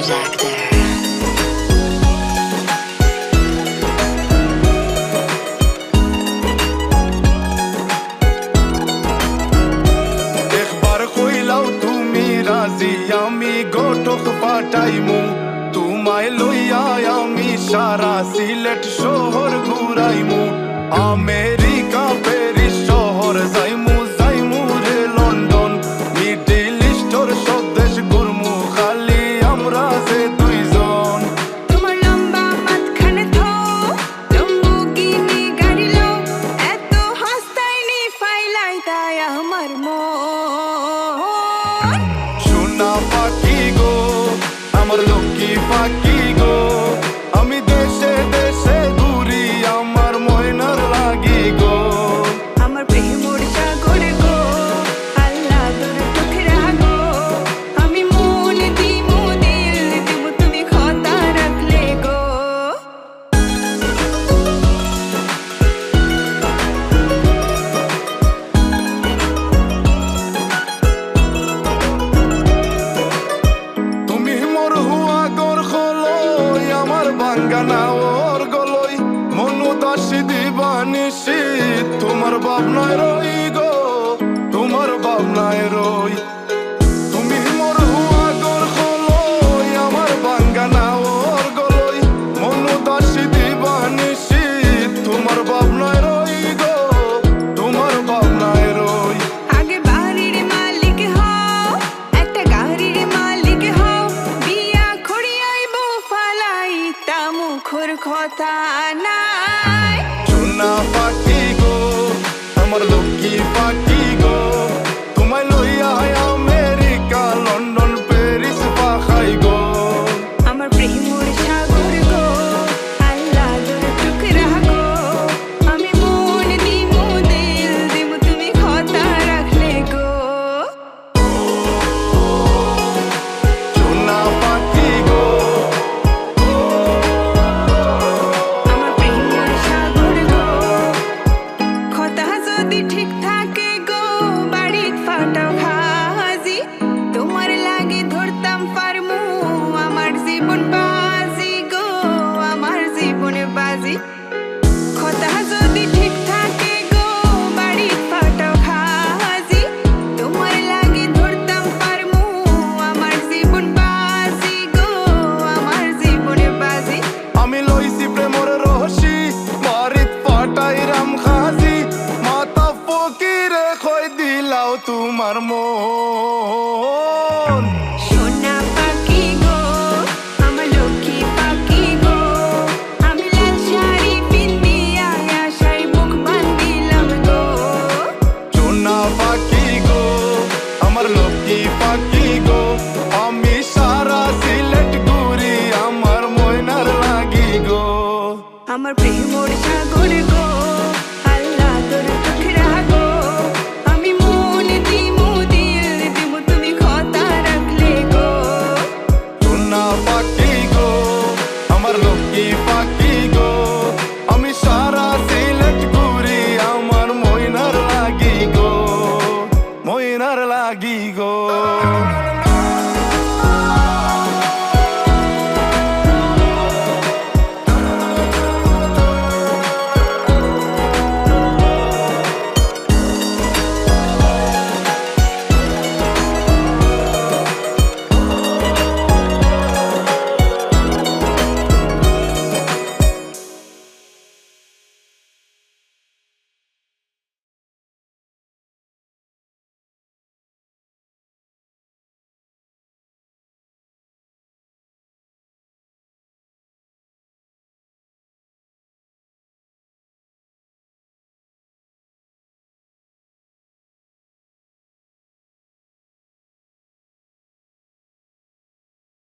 James Actor. আমি গোটক পাঠাইমু তোমায় লইয়া আমি সারা সিলেট শহর ঘুরাইমু আমেরিকা প্যারিস শহর যাইমু যাইমু রে লন্ডন মিডল ইস্টর সব দেশ ঘুরমু খালি আমরা যে দুইজন তোমার লম্বা মাঝখানে থো লম্বুগিনি গাড়ি লো এত হাসতাইনি ফাইলাই তাই আমার মন সোনা পাখি গো আমার লক্ষ্মী পাখি গো আমি দেশে দেশে ঘুরি আমার ময়নার লাগি গো আমার প্রেমর সাগর গো আল্লাহ তোর টুকরা গো আমি মন দিমু দিল দিমু তুমি কথা রাখলে গো তুমি মোর হুয়া গর খলই আমার বাঙ্গানা ওর গলই মনু দাসী দিবানিসি তোমার ভাবনায় রই গো তোমার ভাবনায় রই তুমি মোর হুয়া গর খলই আমার বাঙ্গানা ওর গলই মনু দাসী দিবানিসি তোমার ভাবনায় রই গো তোমার ভাবনায় রই আগে বাড়ির মালিক হও একটা গাড়ির মালিক হও বিয়া খড়িয়াইব ফালাই তা মুখর কথা নাই সোনা পাখি গো আমার লক্ষ্মী পাখি গো তোমায় লইয়া আমেরিকা লন্ডন প্যারিস পাখাই গো আমার প্রেমর সাগর গো আল্লাহ তোর টুকরা গো আমি মন দিমু দিল দিমু তুমি কথা রাখলে গো সোনা পাখি গো আমার প্রেমর সাগর গো কথা যদি ঠিক থাকে গো বাড়িত ফাটাও খাজি তোমার লাগে ধরতাম পারমু আমার জীবন বাজি গো আমার জীবন বাজি কথা যদি ঠিক থাকে গো বাড়িত ফাটাও খাজি তোমার লাগে ধরতাম পারমু আমার জীবন বাজি গো আমার জীবন বাজি আমি লইছি প্রেমর রহসি বাড়িত পাটাই রাম খাজি মাতা ফকিরে খই দিলাও তোমার মন সোনা পাখি গো আমার লক্ষ্মী পাখি গো আমি লাল শাড়ি পিন্দিয়া আশায় মুখ বান্ধিলাম গো সোনা পাখি গো আমার লক্ষ্মী পাখি গো আমি সারা সিলেট ঘুরি আমার ময়নার লাগি গো আমার প্রেম